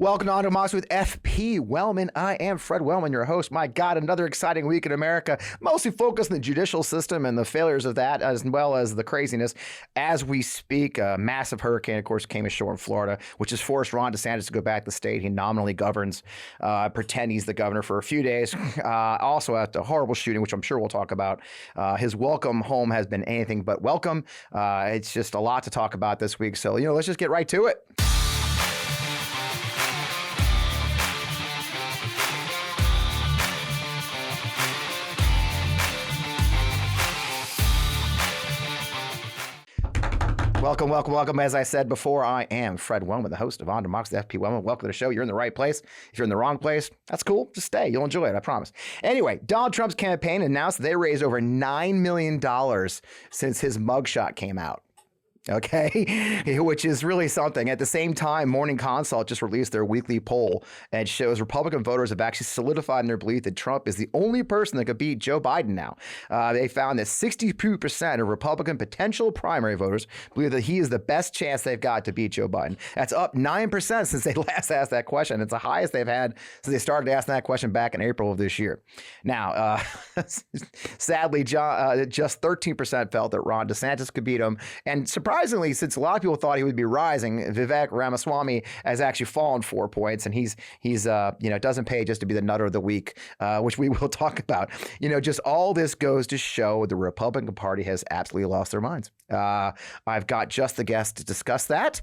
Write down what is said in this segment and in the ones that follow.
Welcome to On Democracy with FP Wellman. I am Fred Wellman, your host. My God, another exciting week in America, mostly focused on the judicial system and the failures of that, as well as the craziness. As we speak, a massive hurricane, of course, came ashore in Florida, which has forced Ron DeSantis to go back to the state. He nominally governs, pretend he's the governor for a few days. Also, at the horrible shooting, which I'm sure we'll talk about, his welcome home has been anything but welcome. It's just a lot to talk about this week. So, let's just get right to it. Welcome. As I said before, I am Fred Wellman, the host of On Democracy, FP Wellman. Welcome to the show. You're in the right place. If you're in the wrong place, that's cool. Just stay. You'll enjoy it, I promise. Anyway, Donald Trump's campaign announced they raised over $9 million since his mugshot came out. Okay, which is really something. At the same time, Morning Consult just released their weekly poll and shows Republican voters have actually solidified in their belief that Trump is the only person that could beat Joe Biden now. They found that 62% of Republican potential primary voters believe that he is the best chance they've got to beat Joe Biden. That's up 9% since they last asked that question. It's the highest they've had since they started asking that question back in April of this year. Now, sadly, just 13% felt that Ron DeSantis could beat him, and surprisingly, since a lot of people thought he would be rising, Vivek Ramaswamy has actually fallen 4 points, and he's doesn't pay just to be the nutter of the week, which we will talk about. Just all this goes to show the Republican Party has absolutely lost their minds. I've got just the guest to discuss that.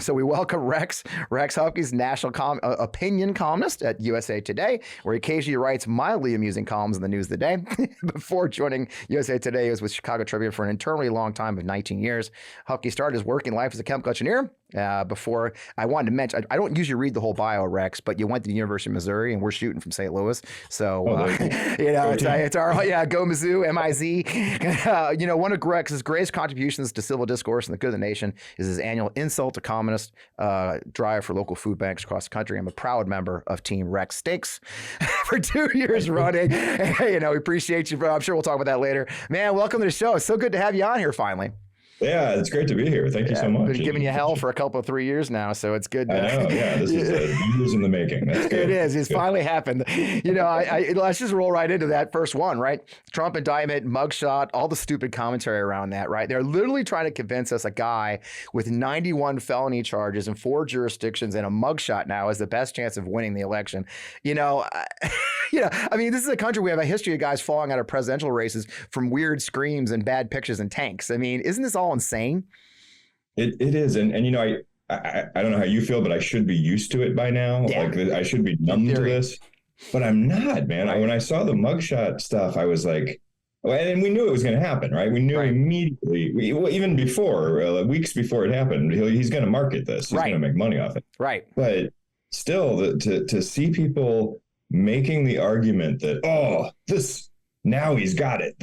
So we welcome Rex Huppke's national opinion columnist at USA Today, where he occasionally writes mildly amusing columns in the news of the day. Before joining USA Today, he was with Chicago Tribune for an eternally long time of 19 years. Huppke started his working life as a chemical engineer. Before I wanted to mention, I don't usually read the whole bio, Rex, but you went to the University of Missouri, and we're shooting from St. Louis. So, it's our, go Mizzou, M-I-Z. One of Rex's greatest contributions to civil discourse and the good of the nation is his annual Insult-a-Columnist drive for local food banks across the country. I'm a proud member of Team Rex Steaks for 2 years running. We appreciate you, bro. I'm sure we'll talk about that later. Man, welcome to the show. It's so good to have you on here finally. Yeah, it's great to be here. Thank you so much. Been giving you hell for a couple of 3 years now, so it's good. I know. Yeah, this is years in the making. That's good. It is. It's finally happened. Let's just roll right into that first one, right? Trump indictment, mugshot, all the stupid commentary around that, right? They're literally trying to convince us a guy with 91 felony charges in 4 jurisdictions and a mugshot now is the best chance of winning the election. This is a country we have a history of guys falling out of presidential races from weird screams and bad pictures and tanks. I mean, isn't this all insane? It is. And I don't know how you feel, but I should be used to it by now. Yeah. Like I should be numb to this, but I'm not, man. When I saw the mugshot stuff, I was like, and we knew it was going to happen, right? We knew immediately, even before, weeks before it happened, he's going to market this. He's going to make money off it. Right. But still, to see people making the argument that, now he's got it.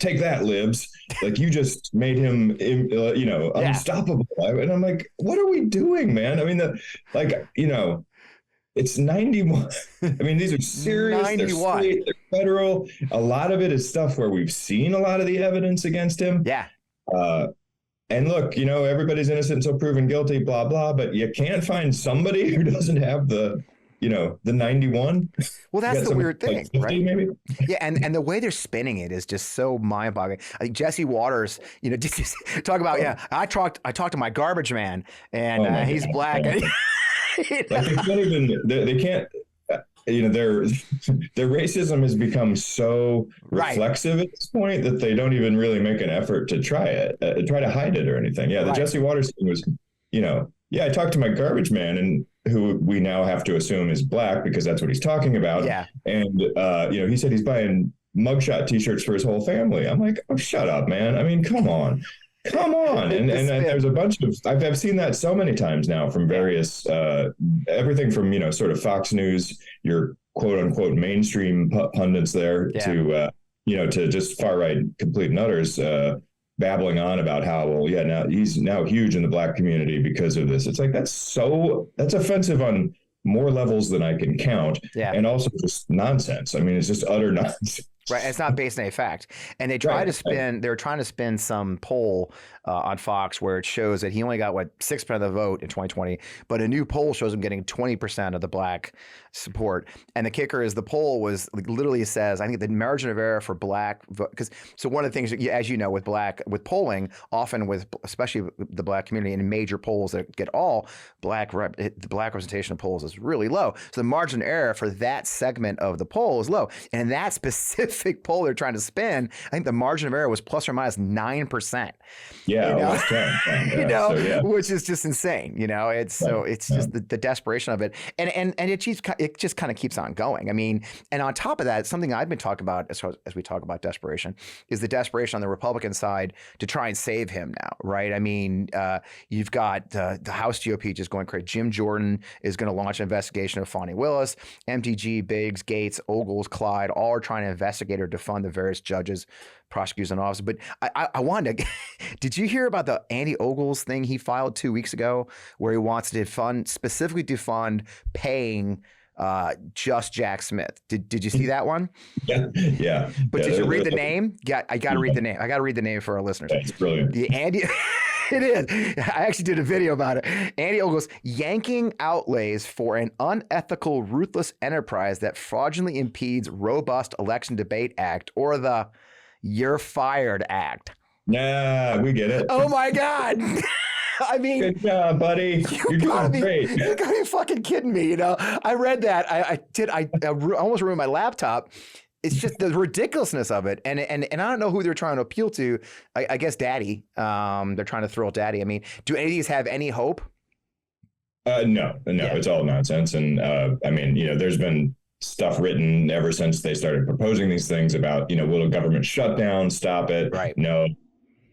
Take that, libs. Like, you just made him, unstoppable. And I'm like, what are we doing, man? I mean, it's 91. I mean, these are serious. 91. They're state, they're federal. A lot of it is stuff where we've seen a lot of the evidence against him. Yeah. And look, everybody's innocent until proven guilty, blah, blah. But you can't find somebody who doesn't have the 91. Well, that's the weird thing, like 50, right? Maybe. Yeah, and the way they're spinning it is just so mind-boggling. I think Jesse Waters, talk about, I talked to my garbage man, and he's black. Like they can't even. They can't. Their racism has become so reflexive at this point that they don't even really make an effort to try to hide it or anything. Yeah, the Jesse Waters thing was, I talked to my garbage man, and who we now have to assume is black because that's what he's talking about. Yeah. And, he said he's buying mugshot T-shirts for his whole family. I'm like, oh, shut up, man. I mean, come on. And there's a bunch of, I've seen that so many times now from various, everything from, sort of Fox News, your quote unquote mainstream pundits there to just far right complete nutters, babbling on about how, now he's now huge in the black community because of this. It's like, that's offensive on more levels than I can count. Yeah. And also just nonsense. I mean, it's just utter nonsense. Right. It's not based on any fact. And they try to spin, they're trying to spin some poll on Fox where it shows that he only got, 6% of the vote in 2020, but a new poll shows him getting 20% of the black support. And the kicker is the poll was literally says, I think the margin of error for black vote, so one of the things, as you know, with polling, often especially the black community in major polls that get all black, the black representation of polls is really low. So the margin of error for that segment of the poll is low. And in that specific poll they're trying to spin, I think the margin of error was plus or minus 9%. Yeah, almost 10. Yeah. Which is just insane. It's just the desperation of it, and it just kind of keeps on going. I mean, and on top of that, something I've been talking about as we talk about desperation is the desperation on the Republican side to try and save him now, right? I mean, you've got the House GOP just going crazy. Jim Jordan is going to launch an investigation of Fani Willis, MTG, Biggs, Gates, Ogles, Clyde, all are trying to investigate or defund the various judges, prosecutors, and officers. But I wanted to, did you hear about the Andy Ogles thing he filed 2 weeks ago where he wants to specifically defund paying just Jack Smith? Did you see that one? Yeah. But did you read the name? Yeah, I got to read the name. I got to read the name for our listeners. That's brilliant. The Andy. It is. I actually did a video about it. Andy Ogles yanking outlays for an unethical, ruthless enterprise that fraudulently impedes robust election debate act, or the You're Fired Act. Nah, we get it. Oh my God. I mean, good job, buddy. You're doing great. You gotta be fucking kidding me. I read that. I almost ruined my laptop. It's just the ridiculousness of it. And I don't know who they're trying to appeal to. I guess Daddy. They're trying to throw Daddy. I mean, do any of these have any hope? No, yeah. It's all nonsense. And I mean, there's been stuff written ever since they started proposing these things about, will a government shutdown stop it? Right. No,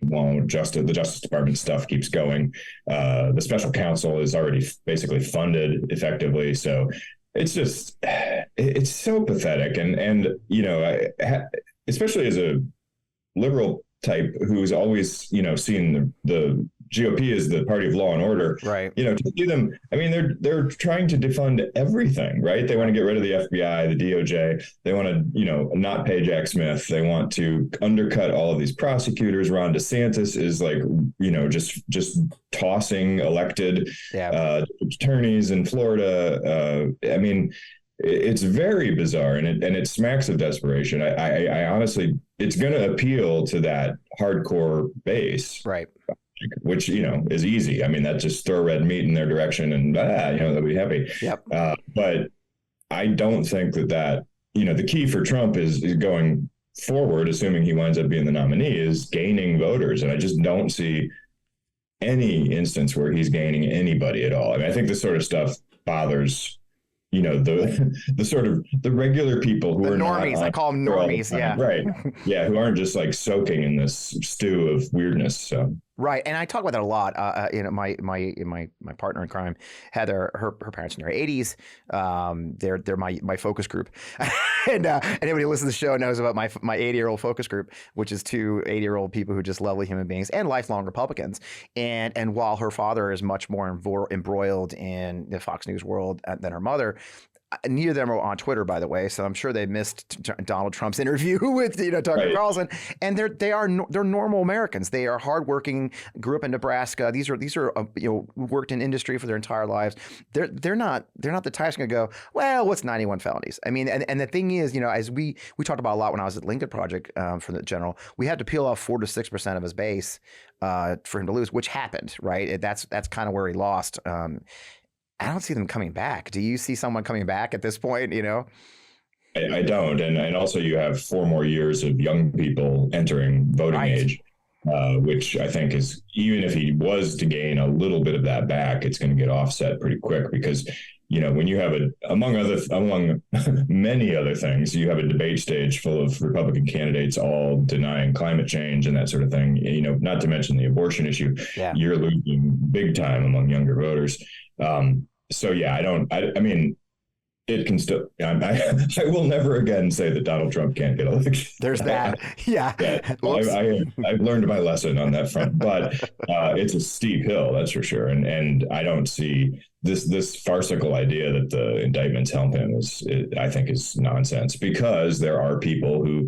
won't. The Justice Department stuff keeps going. The special counsel is already basically funded effectively. So it's just, it's so pathetic. And especially as a liberal type who's always, seen the GOP as the party of law and order, right? To see them, I mean, they're trying to defund everything, right? They want to get rid of the FBI, the DOJ. They want to, not pay Jack Smith. They want to undercut all of these prosecutors. Ron DeSantis is like, just tossing elected attorneys in Florida. I mean, it's very bizarre, and it smacks of desperation. I honestly, it's going to appeal to that hardcore base, right? Which, is easy. I mean, that's just throw red meat in their direction and, they'll be happy. Yep. But I don't think that, the key for Trump is going forward, assuming he winds up being the nominee, is gaining voters. And I just don't see any instance where he's gaining anybody at all. I mean, I think this sort of stuff bothers, the sort of the regular people who are normies. I call them normies. Yeah. Right. Yeah. Who aren't just like soaking in this stew of weirdness. So. Right, and I talk about that a lot. My partner in crime, Heather, her parents in their 80s. They're my focus group, and anybody who listens to the show knows about my 80-year-old focus group, which is two 80-year-old people who are just lovely human beings and lifelong Republicans. And while her father is much more embroiled in the Fox News world than her mother. Neither of them are on Twitter, by the way, so I'm sure they missed Donald Trump's interview with Tucker Carlson. And they're normal Americans. They are hardworking. Grew up in Nebraska. These are worked in industry for their entire lives. They're not the types going to go, well, what's 91 felonies? I mean, and the thing is, as we talked about a lot when I was at Lincoln Project for the general, we had to peel off 4 to 6% of his base for him to lose, which happened, right? That's kind of where he lost. I don't see them coming back. Do you see someone coming back at this point? I don't. And also you have 4 more years of young people entering voting age, which I think is, even if he was to gain a little bit of that back, it's going to get offset pretty quick because, when you have among many other things, you have a debate stage full of Republican candidates all denying climate change and that sort of thing, not to mention the abortion issue. Yeah. You're losing big time among younger voters. So yeah, I mean, It can still. I will never again say that Donald Trump can't get elected. There's that. Yeah. I've learned my lesson on that front, but it's a steep hill, that's for sure. And I don't see this farcical idea that the indictments help him I think is nonsense, because there are people who,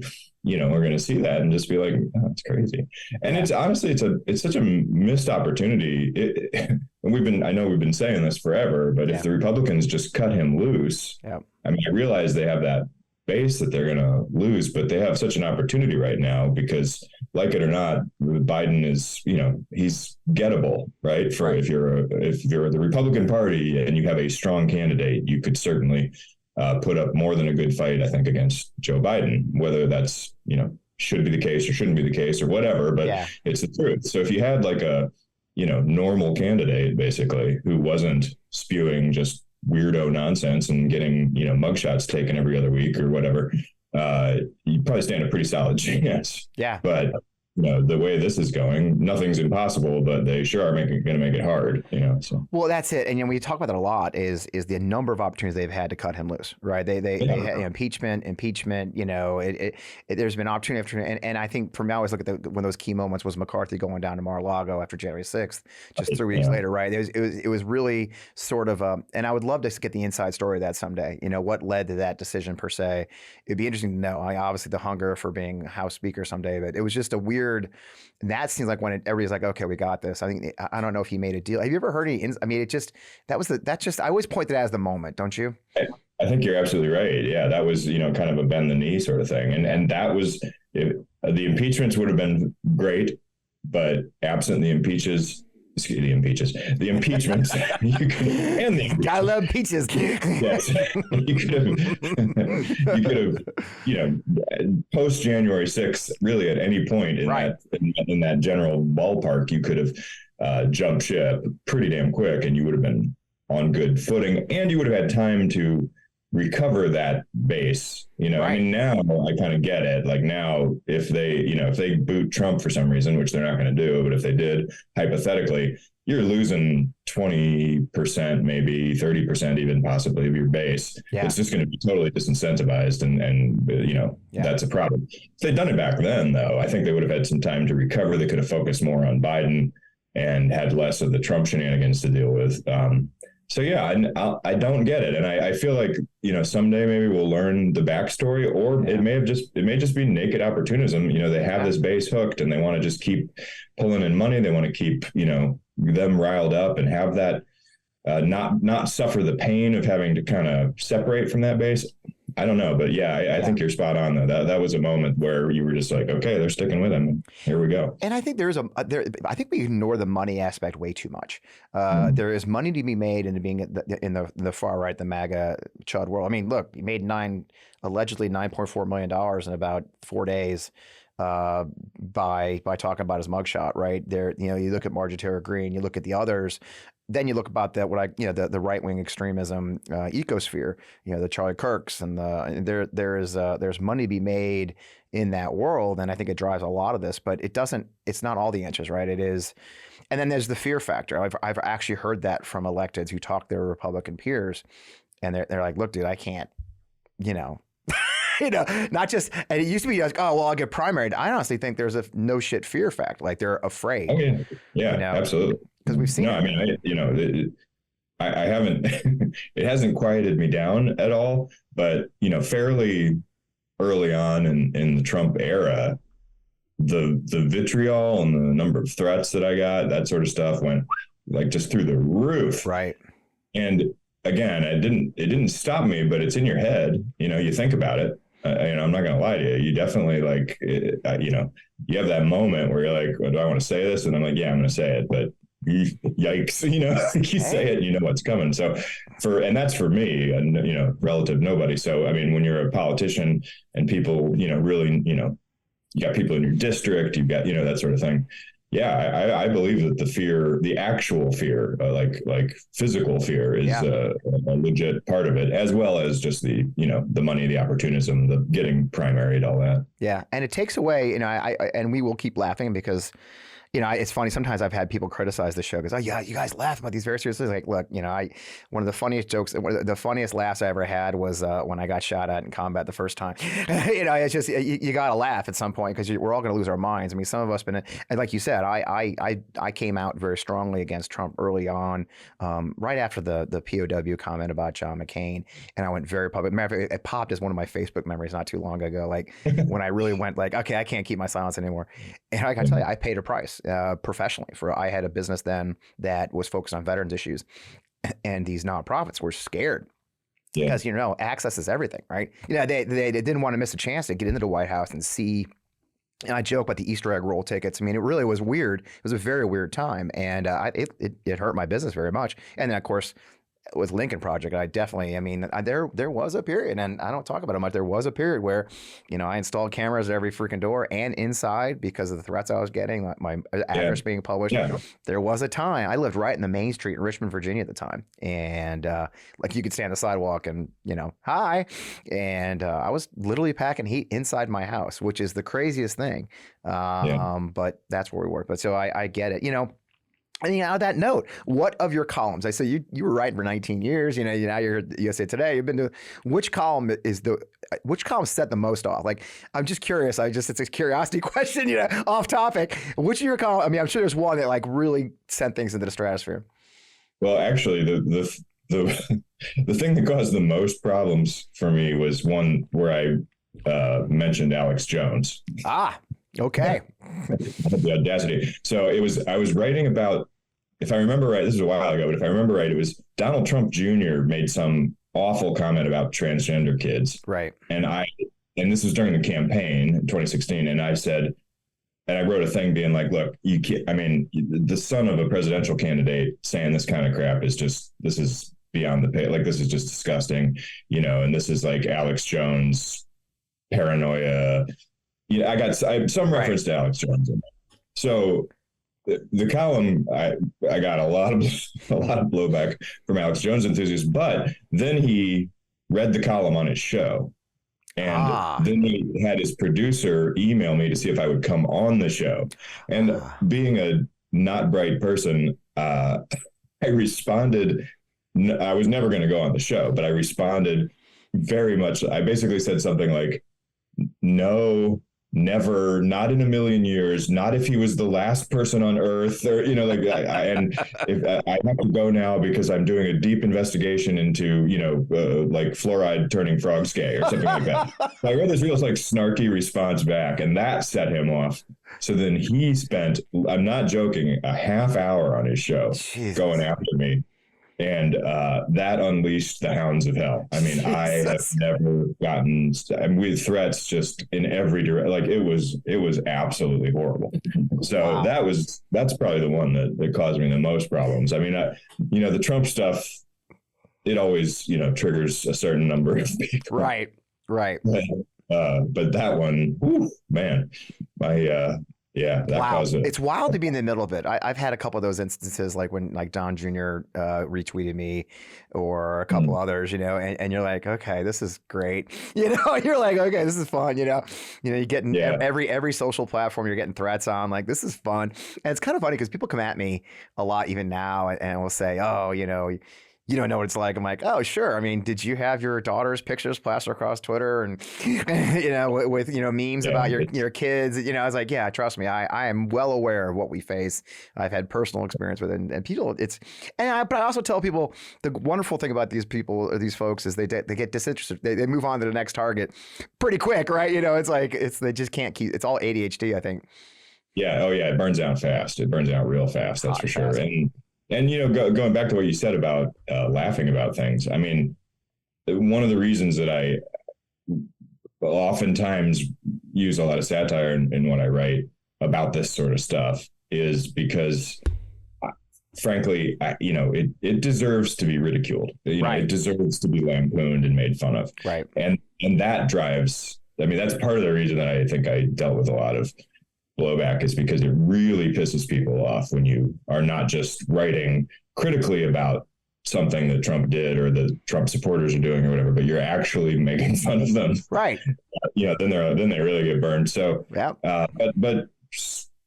are going to see that and just be like, oh, it's crazy. And it's honestly, it's such a missed opportunity. I know we've been saying this forever, but if the Republicans just cut him loose, I mean, I realize they have that base that they're going to lose, but they have such an opportunity right now because, like it or not, Biden is, he's gettable, right? If you're the Republican Party and you have a strong candidate, you could certainly put up more than a good fight, I think, against Joe Biden, whether that's, should be the case or shouldn't be the case or whatever, but it's the truth. So if you had like a, normal candidate, basically, who wasn't spewing just weirdo nonsense and getting, mugshots taken every other week or whatever, you probably stand a pretty solid chance. Yeah. But the way this is going, nothing's impossible, but they sure are going to make it hard, So. Well, that's it. And we talk about that a lot is the number of opportunities they've had to cut him loose, right? They had impeachment, there's been opportunity after, and I think for me, I always look at one of those key moments was McCarthy going down to Mar-a-Lago after January 6th, just 3 weeks later, right? It was really sort of and I would love to get the inside story of that someday, what led to that decision per se. It'd be interesting to know. Obviously the hunger for being House Speaker someday, but it was just a weird. That seems like when everybody's like, okay, we got this. I don't know if he made a deal. Have you ever heard any? I mean, I always point to that as the moment, don't you? I think you're absolutely right. Yeah, that was kind of a bend the knee sort of thing, and that was the impeachments would have been great, but absent the impeachments. I love peaches. Yes, you could have, post January 6th, really at any point in that general ballpark, you could have jumped ship pretty damn quick, and you would have been on good footing, and you would have had time to recover that base. I mean, now I kind of get it. Like now, if they boot Trump for some reason, which they're not going to do, but if they did, hypothetically, you're losing 20%, maybe 30% even possibly of your base. Yeah. It's just going to be totally disincentivized. And that's a problem. If they'd done it back then, though, I think they would have had some time to recover. They could have focused more on Biden and had less of the Trump shenanigans to deal with. So, yeah, I don't get it. And I feel like, someday maybe we'll learn the backstory, or it may just be naked opportunism. They have this base hooked and they want to just keep pulling in money. They want to keep, them riled up and have that not suffer the pain of having to kind of separate from that base. I don't know, but I think you're spot on though. That was a moment where you were just like, okay, they're sticking with him. Here we go. And I think I think we ignore the money aspect way too much. There is money to be made into being in the far right, the MAGA chud world. I mean, look, he made allegedly $9.4 million in about 4 days. By talking about his mugshot, right there, you look at Marjorie Taylor Greene, you look at the others, then you look about the right wing extremism ecosphere, the Charlie Kirks, and there's money to be made in that world, and I think it drives a lot of this, but it's not all the inches, right? It is, and then there's the fear factor. I've actually heard that from electeds who talk to their Republican peers, and they're like, look, dude, I can't, not just, and it used to be like, oh, well, I'll get primaried. I honestly think there's a no shit fear factor. Like they're afraid. Oh, yeah, absolutely. Because we've seen. No, I mean, I haven't. It hasn't quieted me down at all. But fairly early on in the Trump era, the vitriol and the number of threats that I got, that sort of stuff, went like just through the roof. Right. And again, it didn't stop me, but it's in your head. You think about it. I'm not going to lie to you. You definitely you have that moment where you're like, well, do I want to say this? And I'm like, yeah, I'm going to say it, but yikes, you say it, you know what's coming. So and that's for me and, relative nobody. So, I mean, when you're a politician and people, really, you got people in your district, you've got, that sort of thing. Yeah, I believe that the actual fear, like physical fear, is a legit part of it, as well as just the money, the opportunism, the getting primaried, all that. Yeah, and it takes away, and we will keep laughing because, It's funny. Sometimes I've had people criticize the show because, oh yeah, you guys laugh about these very serious things. Like, look, one of the funniest jokes, the funniest laughs I ever had was when I got shot at in combat the first time. It's just you got to laugh at some point because we're all going to lose our minds. I mean, some of us and like you said, I came out very strongly against Trump early on, right after the POW comment about John McCain, and I went very public. Matter of fact, it popped as one of my Facebook memories not too long ago. Like when I really went like, okay, I can't keep my silence anymore. And I got to tell you, I paid a price professionally I had a business then that was focused on veterans issues, and these nonprofits were scared. Yeah. Because access is everything, right? They didn't want to miss a chance to get into the White House and see. And I joke about the Easter egg roll tickets. I mean, it really was weird. It was a very weird time, and it hurt my business very much. And then, of course, with Lincoln Project, there was a period, and I don't talk about it much. There was a period where, I installed cameras at every freaking door and inside because of the threats I was getting, like my address being published. Yeah. There was a time I lived right in the main street in Richmond, Virginia at the time, and like you could stand on the sidewalk and hi, and I was literally packing heat inside my house, which is the craziest thing. But that's where we work. But so I get it. And on that note, what of your columns? I say you were writing for 19 years. Now you're at USA Today. You've been to which column set the most off? Like, I'm just curious. It's a curiosity question. Off topic. Which of your columns? I mean, I'm sure there's one that like really sent things into the stratosphere. Well, actually, the thing that caused the most problems for me was one where I mentioned Alex Jones. Okay. The audacity. So I was writing about, if I remember right, this is a while ago, but if I remember right, it was Donald Trump Jr. made some awful comment about transgender kids. Right. And this was during the campaign in 2016. And I said, and I wrote a thing being like, look, you can't, the son of a presidential candidate saying this kind of crap this is beyond the pale. Like, this is just disgusting, and this is like Alex Jones paranoia. I got some reference to Alex Jones in there. So the column, I got a lot of blowback from Alex Jones enthusiasts, but then he read the column on his show, and then he had his producer email me to see if I would come on the show. And being a not bright person, I responded. I was never going to go on the show, but I responded very much. I basically said something like, no, never, not in a million years, not if he was the last person on earth, or and if I have to go now because I'm doing a deep investigation into like fluoride turning frogs gay or something like that. I read this real like snarky response back, and that set him off. So then he spent, I'm not joking, a half hour on his show going after me. And that unleashed the hounds of hell. I mean, Jesus. I have never gotten with threats just in every direction. Like, it was absolutely horrible. So that's probably the one that caused me the most problems. I mean, the Trump stuff, it always, triggers a certain number of people. Right. But that one, man, wow. It's wild to be in the middle of it. I've had a couple of those instances, like when Don Jr. Retweeted me, or a couple others, and you're like, okay, this is great. You're like, okay, this is fun. You're getting every social platform you're getting threats on. Like, this is fun. And it's kind of funny because people come at me a lot even now and will say, oh, you don't know what it's like. I'm like, oh, sure. I mean, did you have your daughter's pictures plastered across Twitter and, with memes about your kids? I was like, yeah, trust me. I am well aware of what we face. I've had personal experience with it, and people, but I also tell people the wonderful thing about these people or these folks is they get disinterested. They move on to the next target pretty quick, right? It's like, they just can't keep, it's all ADHD, I think. Yeah. Oh yeah. It burns out fast. It burns out real fast. That's for sure. And going back to what you said about laughing about things, I mean, one of the reasons that I oftentimes use a lot of satire in what I write about this sort of stuff is because, frankly, it deserves to be ridiculed. It deserves to be lampooned and made fun of. Right. And that drives. I mean, that's part of the reason that I think I dealt with a lot of blowback, is because it really pisses people off when you are not just writing critically about something that Trump did or the Trump supporters are doing or whatever, but you're actually making fun of them. Right. Then they really get burned. So, yeah. But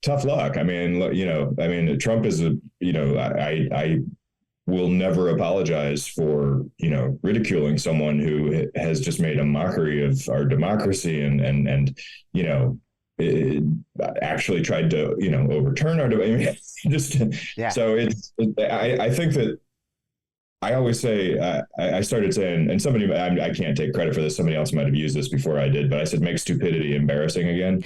tough luck. I mean, Trump is I will never apologize for, ridiculing someone who has just made a mockery of our democracy and actually tried to, overturn our debate. So I think that I always say, I started saying, and somebody, I can't take credit for this. Somebody else might have used this before I did, but I said, make stupidity embarrassing again.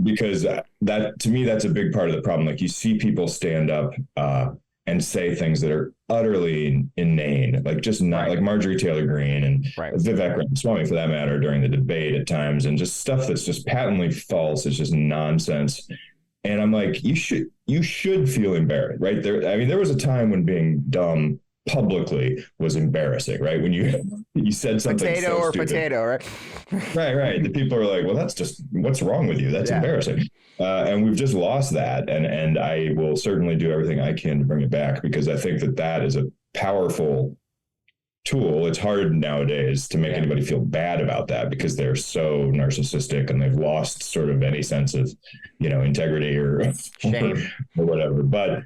Because that, to me, that's a big part of the problem. Like, you see people stand up and say things that are utterly inane, like just not like Marjorie Taylor Greene and Vivek Ramaswamy, for that matter, during the debate at times, and just stuff that's just patently false. It's just nonsense. And I'm like, you should feel embarrassed, right? There was a time when being dumb publicly was embarrassing, right? When you said something potato so or stupid. Potato, right? Right. The people are like, well, that's just, what's wrong with you? That's embarrassing. And we've just lost that. And I will certainly do everything I can to bring it back, because I think that is a powerful tool. It's hard nowadays to make anybody feel bad about that, because they're so narcissistic and they've lost sort of any sense of, integrity or shame or whatever. But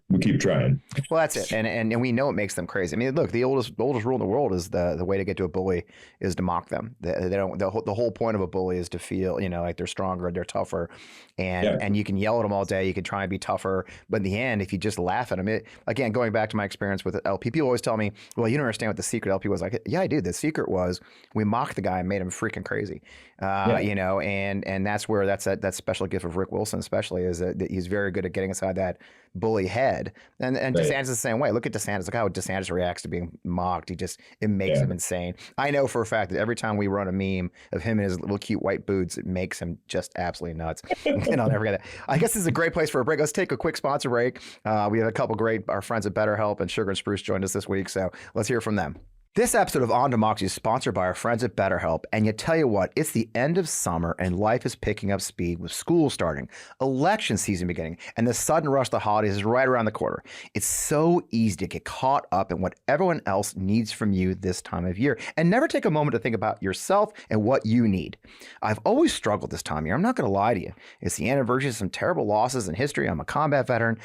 we keep trying. Well, that's it. And we know it makes them crazy. I mean, look, the oldest rule in the world is the way to get to a bully is to mock them. The whole point of a bully is to feel, like they're stronger, they're tougher. And you can yell at them all day. You can try and be tougher. But in the end, if you just laugh at them, again, going back to my experience with LP, people always tell me, well, you don't understand what the secret LP was. Like, yeah, I do. The secret was we mocked the guy and made him freaking crazy. And that's where that special gift of Rick Wilson, especially, is that he's very good at getting inside that bully head. And DeSantis is the same way. Look at DeSantis. Look how DeSantis reacts to being mocked. It makes him insane. I know for a fact that every time we run a meme of him in his little cute white boots, it makes him just absolutely nuts. And I'll never get that. I guess this is a great place for a break. Let's take a quick sponsor break. We have a couple our friends at BetterHelp and Sugar and Spruce joined us this week. So let's hear from them. This episode of On Democracy is sponsored by our friends at BetterHelp. And you tell you what, it's the end of summer and life is picking up speed with school starting, election season beginning, and the sudden rush of the holidays is right around the corner. It's so easy to get caught up in what everyone else needs from you this time of year and never take a moment to think about yourself and what you need. I've always struggled this time of year. I'm not going to lie to you. It's the anniversary of some terrible losses in history. I'm a combat veteran.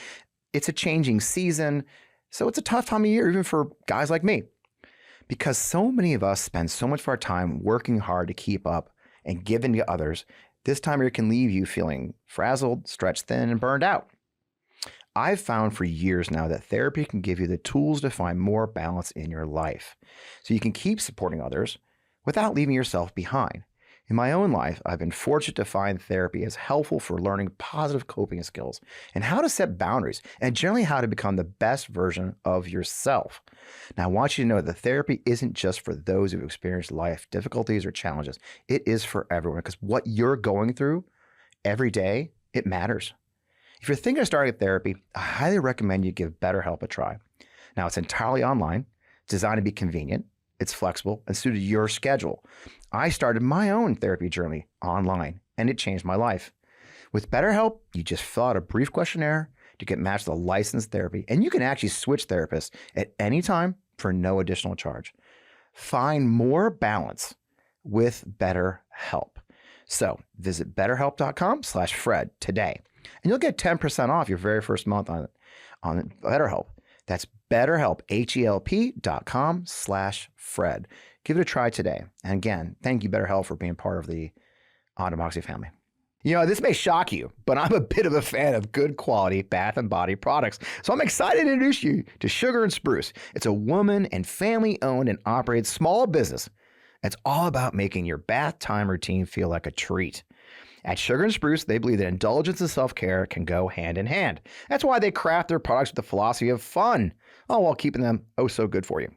It's a changing season. So it's a tough time of year, even for guys like me. Because so many of us spend so much of our time working hard to keep up and giving to others, this time of year can leave you feeling frazzled, stretched thin, and burned out. I've found for years now that therapy can give you the tools to find more balance in your life, so you can keep supporting others without leaving yourself behind. In my own life, I've been fortunate to find therapy as helpful for learning positive coping skills and how to set boundaries and generally how to become the best version of yourself. Now, I want you to know that therapy isn't just for those who've experienced life difficulties or challenges. It is for everyone, because what you're going through every day, it matters. If you're thinking of starting therapy, I highly recommend you give BetterHelp a try. Now, it's entirely online, designed to be convenient. It's flexible and suited your schedule. I started my own therapy journey online, and it changed my life. With BetterHelp, you just fill out a brief questionnaire to get matched with a licensed therapy, and you can actually switch therapists at any time for no additional charge. Find more balance with BetterHelp. So visit betterhelp.com/Fred today, and you'll get 10% off your very first month on BetterHelp. That's BetterHelp, HELP.com/Fred. Give it a try today. And again, thank you, BetterHelp, for being part of the On Democracy family. This may shock you, but I'm a bit of a fan of good quality bath and body products. So I'm excited to introduce you to Sugar and Spruce. It's a woman and family owned and operated small business. It's all about making your bath time routine feel like a treat. At Sugar and Spruce, they believe that indulgence and self-care can go hand in hand. That's why they craft their products with the philosophy of fun, all while keeping them oh so good for you.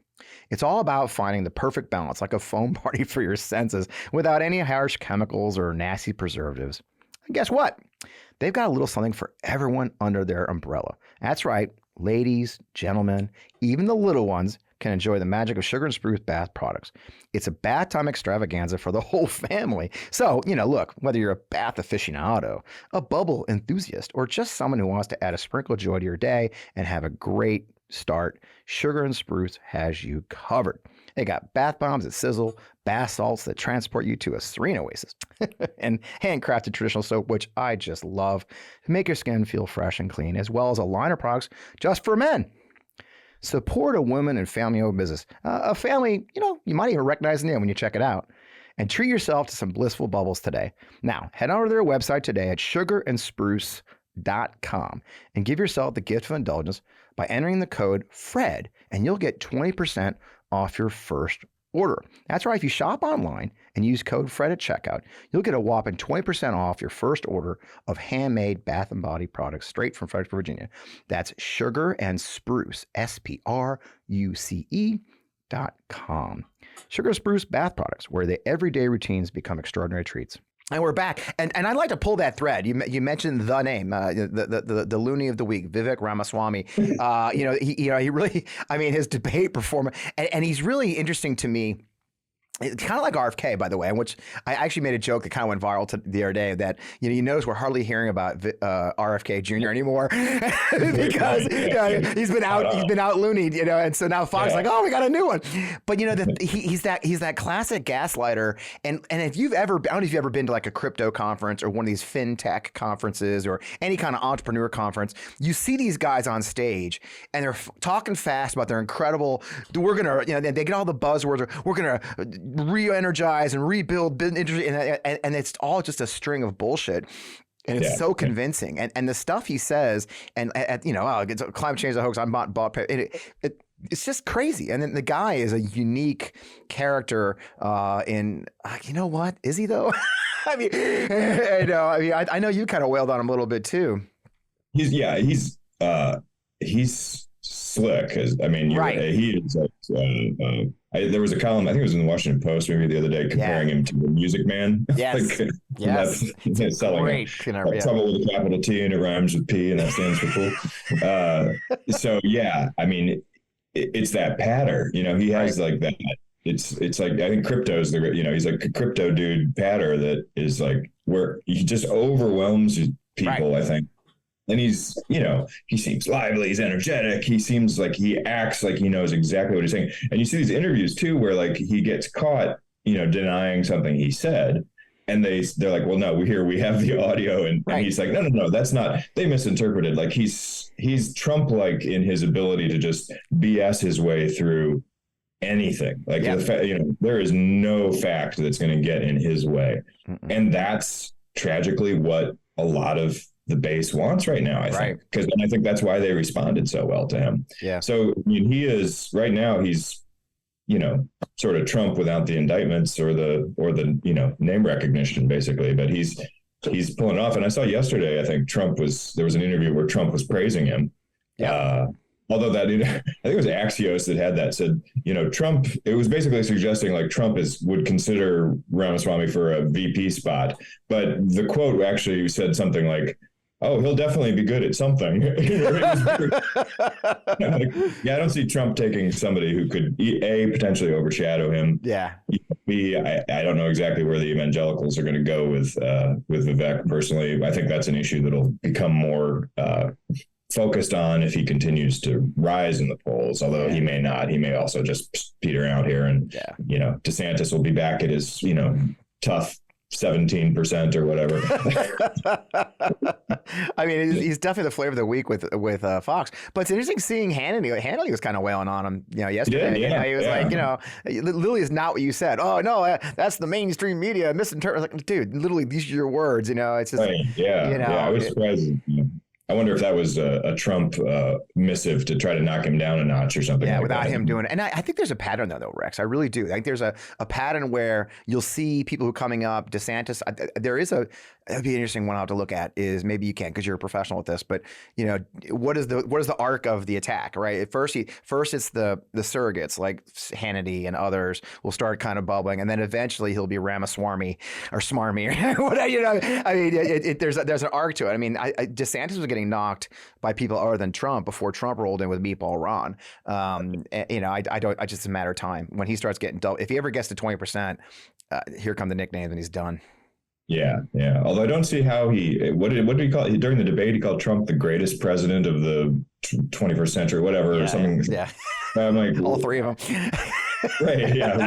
It's all about finding the perfect balance, like a foam party for your senses, without any harsh chemicals or nasty preservatives. And guess what? They've got a little something for everyone under their umbrella. That's right, ladies, gentlemen, even the little ones can enjoy the magic of Sugar and Spruce bath products. It's a bath time extravaganza for the whole family. So, look, whether you're a bath aficionado, a bubble enthusiast, or just someone who wants to add a sprinkle of joy to your day and have a great start, Sugar and Spruce has you covered. They got bath bombs that sizzle, bath salts that transport you to a serene oasis, and handcrafted traditional soap, which I just love, to make your skin feel fresh and clean, as well as a line of products just for men. Support a women and family-owned business. A family, you might even recognize the name when you check it out. And treat yourself to some blissful bubbles today. Now, head over to their website today at sugarandspruce.com and give yourself the gift of indulgence by entering the code FRED, and you'll get 20% off your first order. That's right. If you shop online and use code FRED at checkout, you'll get a whopping 20% off your first order of handmade bath and body products straight from Fredericksburg, Virginia. That's Sugar and Spruce, SPRUCE.com. Sugar Spruce bath products, where the everyday routines become extraordinary treats. And we're back, and I'd like to pull that thread. You mentioned the name, the loony of the week, Vivek Ramaswamy. He really, his debate performance, and he's really interesting to me. It's kind of like RFK, by the way, in which I actually made a joke that kind of went viral the other day that, you notice we're hardly hearing about RFK Jr. anymore because he's been out loonied, and so now Fox is like, oh, we got a new one. But he's that classic gaslighter. And if you've ever, I don't know if you've ever been to like a crypto conference or one of these fintech conferences or any kind of entrepreneur conference, you see these guys on stage and they're talking fast about their incredible, we're going to, they get all the buzzwords, we're going to re-energize and rebuild industry, and it's all just a string of bullshit, and it's so convincing. And the stuff he says, and it's climate change is a hoax. I'm not bought. It's just crazy. And then the guy is a unique character. What is he though? I know you kind of wailed on him a little bit too. He's slick. He is like. There was a column, I think it was in the Washington Post maybe the other day, comparing him to the Music Man. Yes. Yes. Selling great. Trouble with a capital T and it rhymes with P and that stands for cool. It's that patter. He has like that. It's like, I think crypto's he's like a crypto dude patter that is like where he just overwhelms people, I think. And he's, he seems lively, he's energetic. He seems like he acts like he knows exactly what he's saying. And you see these interviews too, where like he gets caught, denying something he said. And they're like, well, no, we have the audio. And he's like, no, that's not, they misinterpreted. Like he's Trump-like in his ability to just BS his way through anything. Like, there is no fact that's going to get in his way. And that's tragically what a lot of the base wants right now, I think, because I think that's why they responded so well to him. Yeah. So he is right now. He's sort of Trump without the indictments or the name recognition, basically. But he's pulling off. And I saw yesterday, I think there was an interview where Trump was praising him. Yeah. Although I think it was Axios that had that said, Trump, it was basically suggesting like Trump would consider Ramaswamy for a VP spot. But the quote actually said something like, oh, he'll definitely be good at something. I don't see Trump taking somebody who could potentially overshadow him. Yeah. B, I don't know exactly where the evangelicals are going to go with Vivek. Personally, I think that's an issue that'll become more focused on if he continues to rise in the polls. Although he may not. He may also just peter out here, and DeSantis will be back at his tough 17% or whatever. He's definitely the flavor of the week with Fox. But it's interesting seeing Hannity. Hannity was kind of wailing on him, yesterday. He was like, literally is not what you said. Oh no, that's the mainstream media misinterpreted. Like, dude, literally these are your words. It's just I was surprised. I wonder if that was a Trump missive to try to knock him down a notch or something. Yeah, without him doing it. And I think there's a pattern though, Rex. I really do. I think there's a pattern where you'll see people who are coming up. DeSantis, that'd be an interesting one I'll have to look at. Is maybe you can't because you're a professional at this, but what is the arc of the attack, right? At first it's the surrogates like Hannity and others will start kind of bubbling, and then eventually he'll be Ramaswamy or Smarmy or whatever. There's an arc to it. DeSantis was getting knocked by people other than Trump before Trump rolled in with Meatball Ron. It's just a matter of time when he starts getting double. If he ever gets to 20%, here come the nicknames and he's done. Yeah, yeah. Although I don't see how what did he call during the debate? He called Trump the greatest president of the 21st century, whatever, or something. Yeah. I'm like, all three of them. Right. Yeah.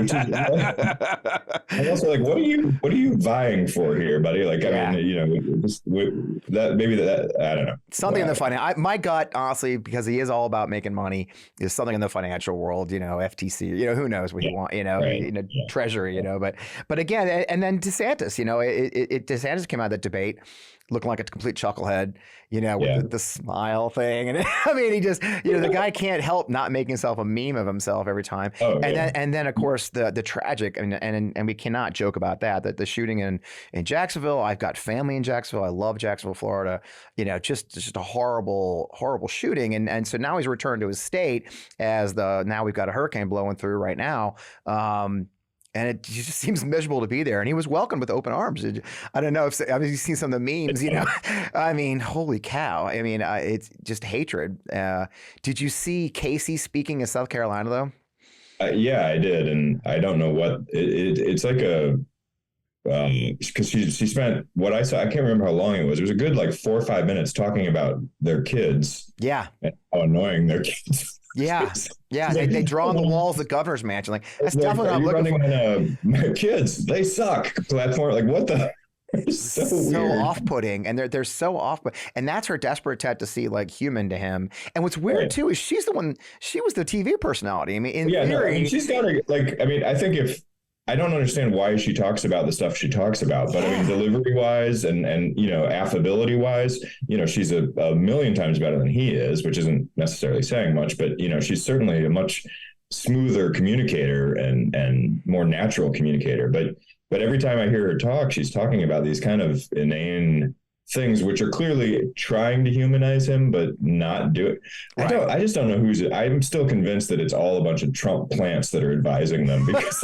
I'm also like, what are you vying for here, buddy? Like, I mean, just that maybe that I don't know. Something in the my gut, honestly, because he is all about making money, is something in the financial world. FTC. Who knows what he want. Treasury. But again, and then DeSantis. DeSantis came out of that debate looking like a complete chucklehead, with the smile thing. And I mean, he just, the guy can't help not making himself a meme of himself every time. And then of course the tragic, and we cannot joke about that the shooting in Jacksonville. I've got family in Jacksonville. I love Jacksonville, Florida. Just a horrible, horrible shooting. And so now he's returned to his state now we've got a hurricane blowing through right now. And it just seems miserable to be there. And he was welcomed with open arms. I don't know you've seen some of the memes, I mean, holy cow. I mean, it's just hatred. Did you see Casey speaking in South Carolina, though? Yeah, I did. And I don't know what it's like because she spent what I saw. I can't remember how long it was. It was a good 4 or 5 minutes talking about their kids. Yeah. And how annoying their kids. Yeah. Yeah. They draw on the walls of the governor's mansion. That's definitely what I'm looking for. My kids, they suck. Platform. What the? So off-putting, and they're so off-putting, and that's her desperate attempt to see human to him. And what's weird too is she was the TV personality. I mean, in theory, she's got I think I don't understand why she talks about the stuff she talks about, but I mean, delivery wise and affability wise, she's a million times better than he is, which isn't necessarily saying much, but she's certainly a much smoother communicator and more natural communicator. But every time I hear her talk, she's talking about these kind of inane things which are clearly trying to humanize him, but not do it. Right. I just don't know I'm still convinced that it's all a bunch of Trump plants that are advising them, because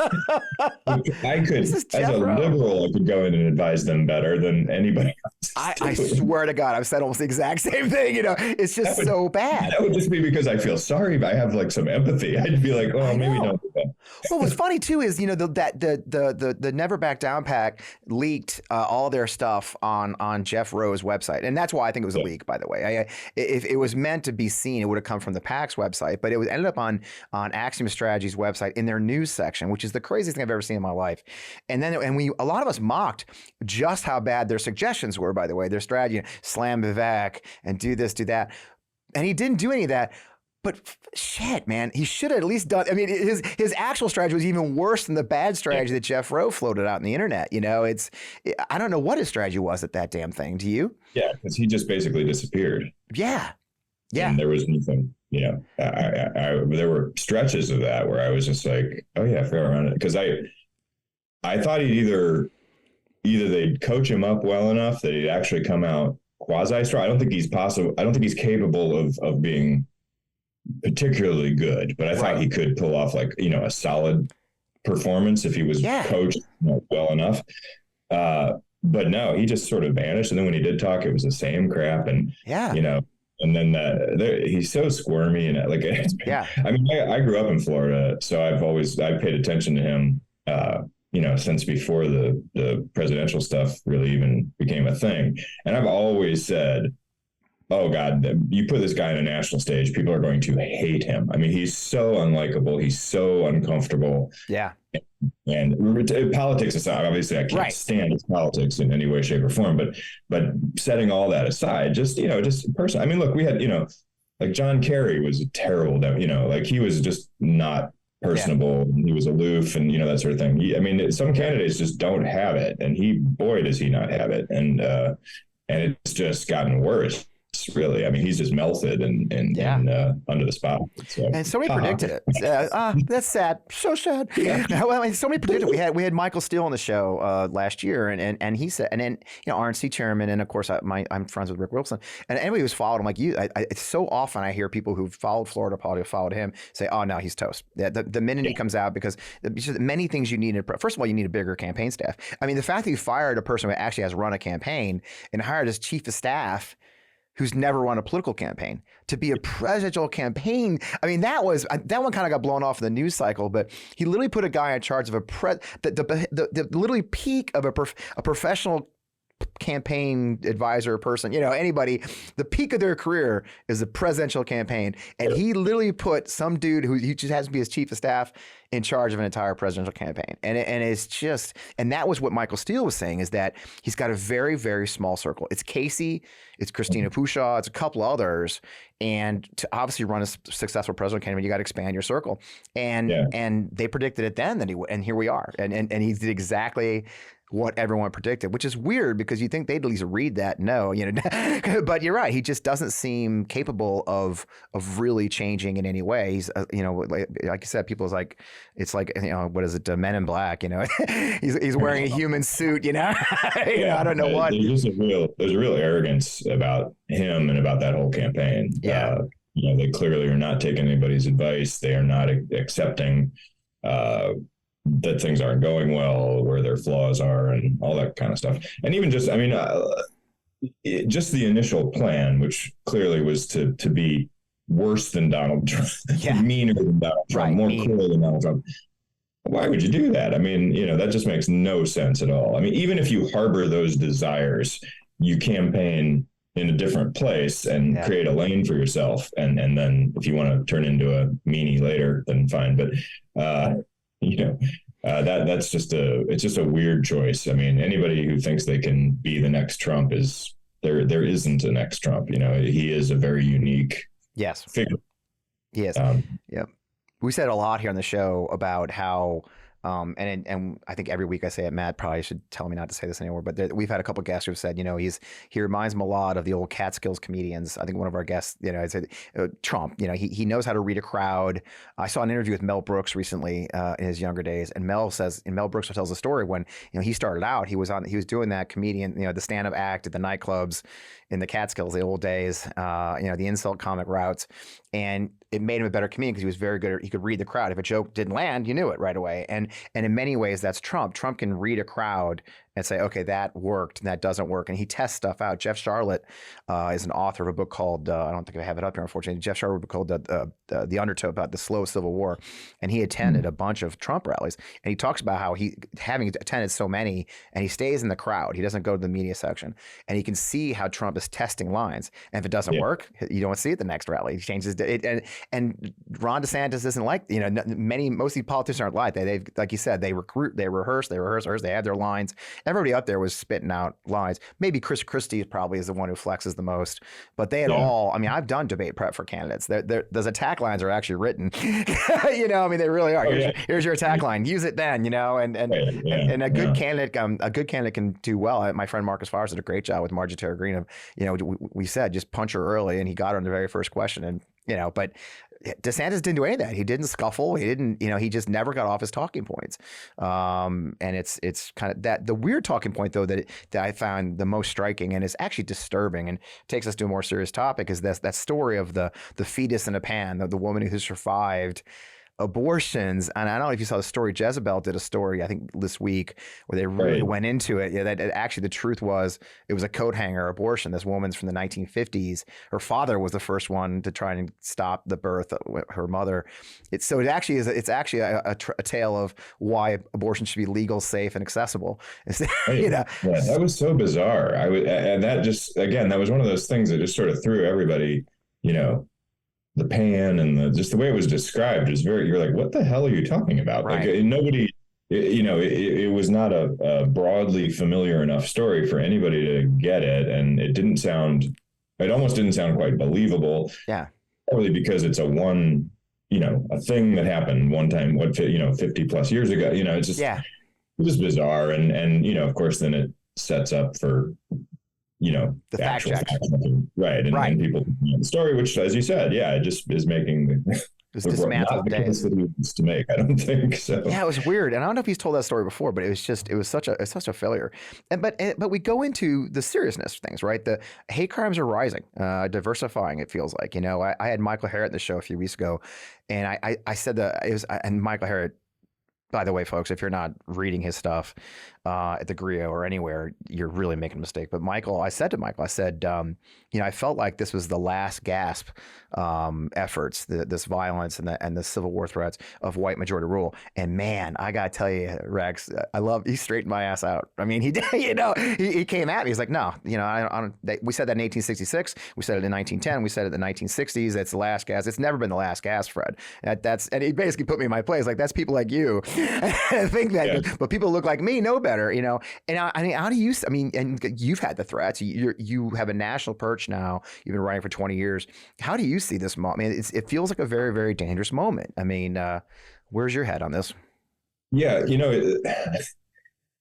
I could, as a liberal, I could go in and advise them better than anybody else. I swear to God, I've said almost the exact same thing. It's just so bad. That would just be because I feel sorry, but I have some empathy. I'd be like, oh, maybe don't do that. Well, what's funny too is the Never Back Down PAC leaked all their stuff on Jeff Rowe's website, and that's why I think it was a leak. By the way, if it was meant to be seen, it would have come from the PAC's website, but it ended up on Axiom Strategy's website in their news section, which is the craziest thing I've ever seen in my life. And then a lot of us mocked just how bad their suggestions were. By the way, their strategy: slam Vivek and do this, do that, and he didn't do any of that. But shit, man, he should have at least done. I mean, his actual strategy was even worse than the bad strategy that Jeff Rowe floated out on the internet. I don't know what his strategy was at that damn thing. Do you? Yeah, because he just basically disappeared. Yeah. And there was nothing. There were stretches of that where I was just like, oh yeah, fair around it, because I thought he'd either they'd coach him up well enough that he'd actually come out quasi-strong. I don't think he's capable of being particularly good, but I thought he could pull off a solid performance if he was coached well enough. But no, he just sort of vanished. And then when he did talk, it was the same crap. And and then he's so squirmy and I mean, I grew up in Florida, so I've paid attention to him, since before the presidential stuff really even became a thing. And I've always said, oh God, you put this guy on a national stage, people are going to hate him. I mean, he's so unlikable. He's so uncomfortable. Yeah. And politics aside, obviously I can't stand his politics in any way, shape or form, but setting all that aside, just person. I mean, look, we had, John Kerry was a terrible, he was just not personable. Yeah. He was aloof and, that sort of thing. Some candidates just don't have it, and boy, does he not have it. And it's just gotten worse. Really, I mean, he's just melted and under the spot. So. And somebody predicted it. That's sad. So sad. Yeah. Somebody predicted it. We had Michael Steele on the show last year, and he said, and then RNC chairman, and of course I'm friends with Rick Wilson, and anybody who's followed him, like you, it's so often I hear people who've followed Florida politics, followed him, say, oh no, he's toast. The minute he comes out, because many things you need. First of all, you need a bigger campaign staff. I mean, the fact that you fired a person who actually has run a campaign and hired his chief of staff, who's never run a political campaign to be a presidential campaign. I mean, that one kind of got blown off in the news cycle, but he literally put a guy in charge of the literally peak of a professional campaign advisor person, anybody, the peak of their career is the presidential campaign. And he literally put some dude who he just has to be his chief of staff in charge of an entire presidential campaign. And it's just, and that was what Michael Steele was saying, is that he's got a very, very small circle. It's Casey, it's Christina Pushaw, it's a couple others. And to obviously run a successful presidential campaign, you got to expand your circle. And they predicted it then that he would, and here we are. And he did exactly what everyone predicted, which is weird because you think they'd at least read that. No, but you're right. He just doesn't seem capable of really changing in any way. He's, like you said, people's like, it's like, what is it? Men in Black, he's wearing a human suit, I don't know what. There's a real arrogance about him and about that whole campaign. Yeah. They clearly are not taking anybody's advice. They are not accepting, that things aren't going well, where their flaws are, and all that kind of stuff. And even just, just the initial plan, which clearly was to be worse than Donald Trump, meaner than Donald Trump, more cruel than Donald Trump. Why would you do that? That just makes no sense at all. Even if you harbor those desires, you campaign in a different place and create a lane for yourself. And then if you want to turn into a meanie later, then fine. But, that's just a weird choice. Anybody who thinks they can be the next Trump there isn't a next Trump. He is a very unique figure. Yes. Yep. We said a lot here on the show about how, and I think every week I say it, Matt probably should tell me not to say this anymore, but we've had a couple of guests who've said, he reminds him a lot of the old Catskills comedians. I think one of our guests, said Trump, he knows how to read a crowd. I saw an interview with Mel Brooks recently in his younger days. And Mel Brooks tells a story when, he started out, he was doing that comedian, the stand-up act at the nightclubs in the Catskills, the old days, the insult comic routes. And it made him a better comedian because he was very good. He could read the crowd. If a joke didn't land, you knew it right away. And in many ways, that's Trump. Trump can read a crowd and say, okay, that worked and that doesn't work. And he tests stuff out. Jeff Charlotte is an author of a book called, I don't think I have it up here, unfortunately. Jeff Charlotte called The Undertow, about the slow Civil War. And he attended a bunch of Trump rallies. And he talks about how having attended so many, and he stays in the crowd. He doesn't go to the media section. And he can see how Trump is testing lines. And if it doesn't work, you don't see it the next rally. He changes it. And Ron DeSantis isn't like, most of the politicians aren't like that. They've, like you said, they recruit, they rehearse, they have their lines. Everybody up there was spitting out lines. Maybe Chris Christie probably is the one who flexes the most, but they had all, I've done debate prep for candidates. Those attack lines are actually written, they really are. Here's your attack line. Use it then, and a good candidate can do well. My friend Marcus Flowers did a great job with Marjorie Taylor Greene of, we said, just punch her early, and he got her in the very first question. And, but DeSantis didn't do any of that. He didn't scuffle. He didn't, he just never got off his talking points. And it's kind of that the weird talking point, though, that I found the most striking and is actually disturbing and takes us to a more serious topic is that story of the fetus in a pan, the woman who survived abortions. And I don't know if you saw the story. Jezebel did a story, I think, this week where they really went into it. That actually the truth was it was a coat hanger abortion. This woman's from the 1950s. Her father was the first one to try and stop the birth of her mother. It's actually a tale of why abortion should be legal, safe, and accessible. That was so bizarre. And that just, again, that was one of those things that just sort of threw everybody, the pan and just the way it was described is you're like, what the hell are you talking about? Right. Like nobody, it was not a broadly familiar enough story for anybody to get it. And it almost didn't sound quite believable. Yeah. Probably because it's a thing that happened one time, 50 plus years ago, it's just, it was bizarre. And, of course, then it sets up for, the fact check. Right. And people, the story, which, as you said, it just is making It was dismantled the case that he wants to make. I don't think so. Yeah, it was weird, and I don't know if he's told that story before, but it was such a failure. But we go into the seriousness of things, right? The hate crimes are rising, diversifying. It feels like, I had Michael Harriot in the show a few weeks ago, and I said that it was, and Michael Harriot by the way, folks, if you're not reading his stuff at the Grio or anywhere, you're really making a mistake. But I said to Michael, I felt like this was the last gasp efforts, this violence and the Civil War threats of white majority rule. And man, I got to tell you, Rex, he straightened my ass out. I mean, he came at me. He's like, no, we said that in 1866. We said it in 1910. We said it in the 1960s. It's the last gasp. It's never been the last gasp, Fred. And he basically put me in my place. Like, that's people like you think that, but people look like me know better, And how do you? And you've had the threats. You have a national perch now. You've been writing for 20 years. How do you see this moment? I mean, it feels like a very, very dangerous moment. I mean, where's your head on this? Yeah,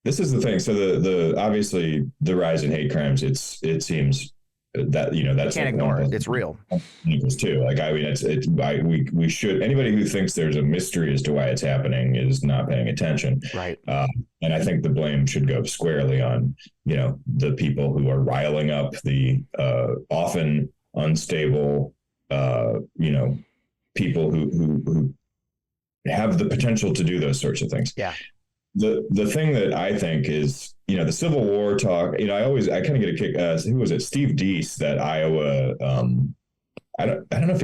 this is the thing. So the obviously the rise in hate crimes. It seems that that's, you can't ignore it. It's real. Too. Like, I mean, we should, anybody who thinks there's a mystery as to why it's happening is not paying attention. Right. And I think the blame should go squarely on the people who are riling up the often unstable people who have the potential to do those sorts of things. Yeah. The thing that I think is, the Civil War talk, I kind of get a kick. Who was it? Steve Deese, that Iowa. I don't know if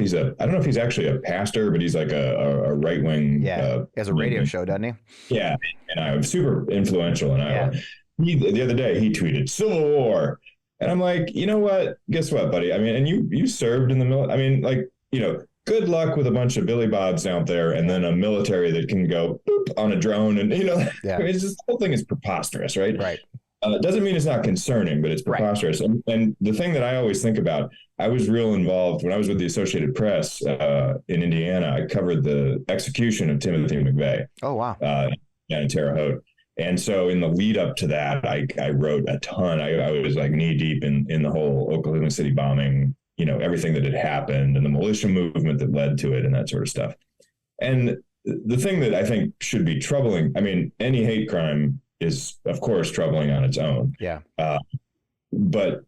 he's actually a pastor, but he's like a right wing. Yeah. He has a radio show, doesn't he? Yeah. And I was super influential in Iowa. Yeah. The other day he tweeted Civil War. And I'm like, you know what? Guess what, buddy? I mean, and you served in the military. I mean, like, good luck with a bunch of Billy Bobs out there, and then a military that can go boop on a drone, and I mean, it's just, the whole thing is preposterous, right? Right. It doesn't mean it's not concerning, but it's preposterous. Right. And the thing that I always think about, I was real involved when I was with the Associated Press in Indiana. I covered the execution of Timothy McVeigh. Oh wow! In Terre Haute. And so in the lead up to that, I wrote a ton. I was like knee deep in the whole Oklahoma City bombing, everything that had happened and the militia movement that led to it and that sort of stuff. And the thing that I think should be troubling, I mean, any hate crime is, of course, troubling on its own. Yeah. But,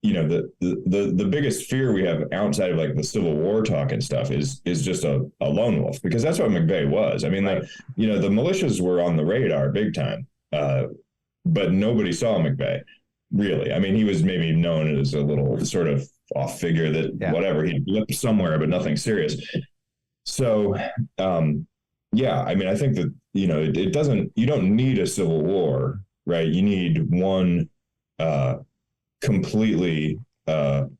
the biggest fear we have outside of like the Civil War talk and stuff is just a lone wolf, because that's what McVeigh was. I mean, right. The militias were on the radar big time, but nobody saw McVeigh, really. I mean, he was maybe known as a little sort of off figure that whatever, he blipped somewhere, but nothing serious. So, I mean, I think that, you don't need a civil war, right? You need one completely out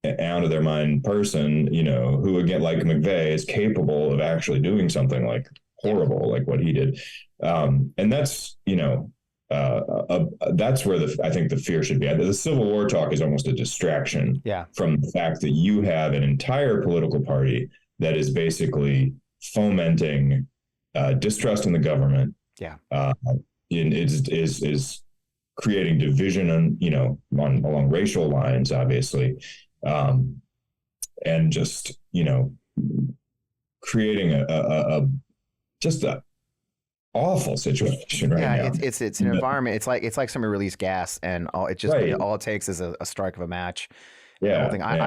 of their mind person, who, again, like McVeigh, is capable of actually doing something like horrible, like what he did. And that's, that's where I think the fear should be. The Civil War talk is almost a distraction from the fact that you have an entire political party that is basically fomenting distrust in the government. Yeah. Is creating division along racial lines, obviously. And just, creating a awful situation right now. It's an environment. It's like somebody released gas, and all it takes is a strike of a match. Yeah.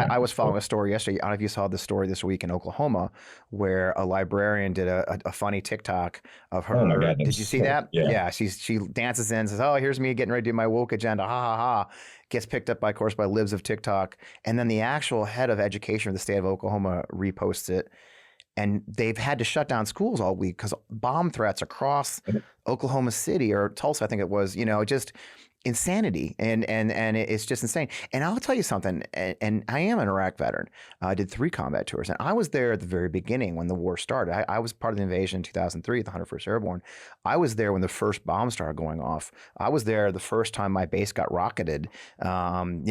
I was following a story yesterday. I don't know if you saw this story this week in Oklahoma, where a librarian did a funny TikTok of her. Oh my God, did you see that? Yeah. She dances in, says, "Oh, here's me getting ready to do my woke agenda." Ha ha ha. Gets picked up, of course, by libs of TikTok, and then the actual head of education of the state of Oklahoma reposts it. And they've had to shut down schools all week because bomb threats across Oklahoma City or Tulsa, I think it was, just insanity. And it's just insane. And I'll tell you something, and I am an Iraq veteran. I did 3 combat tours, and I was there at the very beginning when the war started. I was part of the invasion in 2003 at the 101st Airborne. I was there when the first bomb started going off. I was there the first time my base got rocketed. I'm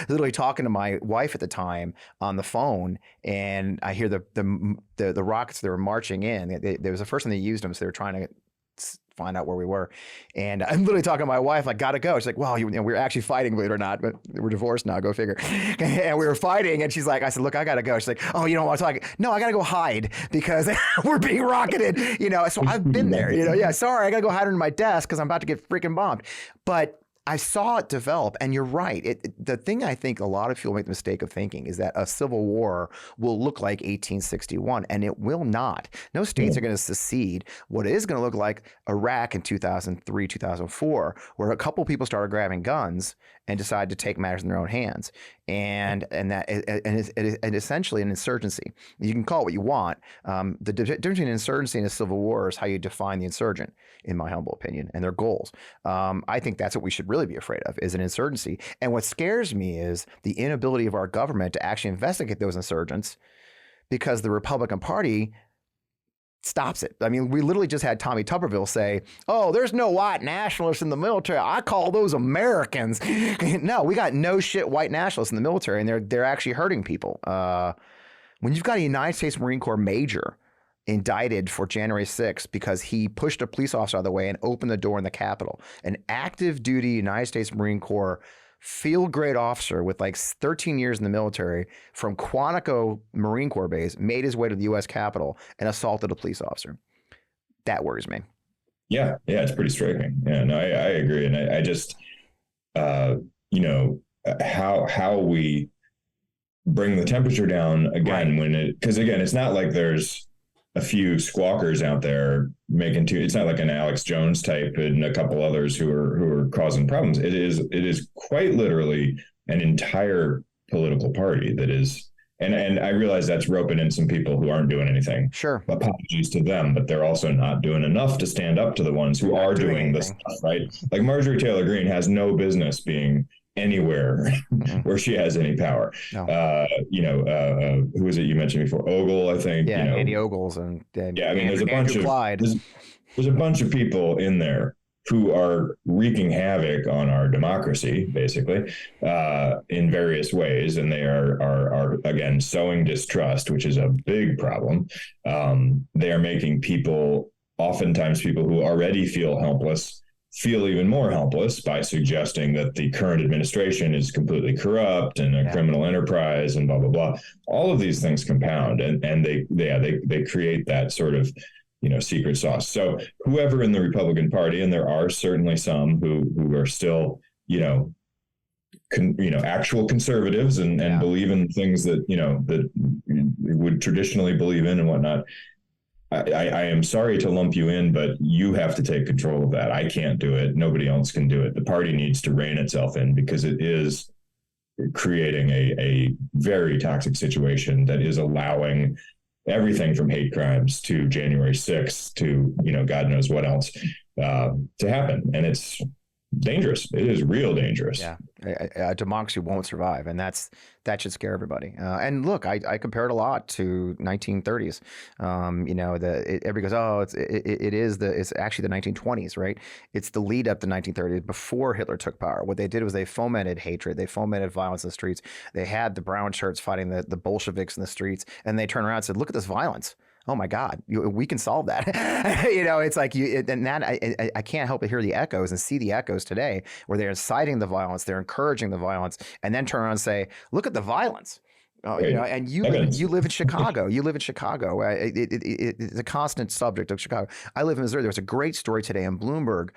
literally talking to my wife at the time on the phone, and I hear the rockets that were marching in. There was the first time they used them, so they were trying to find out where we were. And I'm literally talking to my wife, like, gotta go. She's like, well, we were actually fighting, believe it or not, but we're divorced now, go figure. And we were fighting, and she's like, I said, look, I gotta go. She's like, oh, you don't want to talk? No, I gotta go hide because we're being rocketed, So I've been there, sorry, I gotta go hide under my desk because I'm about to get freaking bombed. But I saw it develop, and you're right. The thing I think a lot of people make the mistake of thinking is that a civil war will look like 1861, and it will not. No states are going to secede. What it is going to look like Iraq in 2003, 2004, where a couple people started grabbing guns and decided to take matters in their own hands, and essentially an insurgency. You can call it what you want. The difference between an insurgency and a civil war is how you define the insurgent, in my humble opinion, and their goals. I think that's what we should really be afraid of, is an insurgency. And what scares me is the inability of our government to actually investigate those insurgents, because the Republican Party stops it. I mean, we literally just had Tommy Tuberville say, "Oh, there's no white nationalists in the military. I call those Americans." No, we got no shit white nationalists in the military, and they're actually hurting people. When you've got a United States Marine Corps major indicted for January 6th because he pushed a police officer out of the way and opened the door in the Capitol, an active duty United States Marine Corps field grade officer with like 13 years in the military from Quantico Marine Corps Base made his way to the U.S. Capitol and assaulted a police officer. That worries me. Yeah, it's pretty striking. Yeah, no, I agree, and I just, you know, how we bring the temperature down again, right, because again, it's not like there's a few squawkers out there making it's not like an Alex Jones type and a couple others who are causing problems. It is quite literally an entire political party that is, and I realize that's roping in some people who aren't doing anything. Sure. Apologies to them, but they're also not doing enough to stand up to the ones who are doing this stuff, right? Like Marjorie Taylor Greene has no business being anywhere where she has any power. No. You know, who was it you mentioned before? Ogle, I think. Yeah, you know, Andy Ogles and yeah. I mean, there's a bunch of there's a bunch of people in there who are wreaking havoc on our democracy, basically, in various ways, and they are again sowing distrust, which is a big problem. They are making people, oftentimes people who already feel helpless, feel even more helpless by suggesting that the current administration is completely corrupt and a criminal enterprise and blah, blah, blah. All of these things compound, and they create that sort of, you know, secret sauce. So whoever in the Republican Party, and there are certainly some who are still, you know, actual conservatives and believe in things that, you know, that would traditionally believe in and whatnot. I am sorry to lump you in, but you have to take control of that. I can't do it. Nobody else can do it. The party needs to rein itself in, because it is creating a very toxic situation that is allowing everything from hate crimes to January 6th to, you know, God knows what else to happen. And it's dangerous. It is real dangerous. Yeah. A democracy won't survive. And that should scare everybody. And look, I compare it a lot to 1930s. You know, everybody goes, oh, it's actually the 1920s, right? It's the lead up to 1930s before Hitler took power. What they did was they fomented hatred. They fomented violence in the streets. They had the brown shirts fighting the Bolsheviks in the streets. And they turned around and said, look at this violence. Oh my God, we can solve that. You know, it's like I can't help but hear the echoes and see the echoes today, where they're inciting the violence, they're encouraging the violence, and then turn around and say, look at the violence. You know, and you live in Chicago. You live in Chicago. It's a constant subject of Chicago. I live in Missouri. There was a great story today in Bloomberg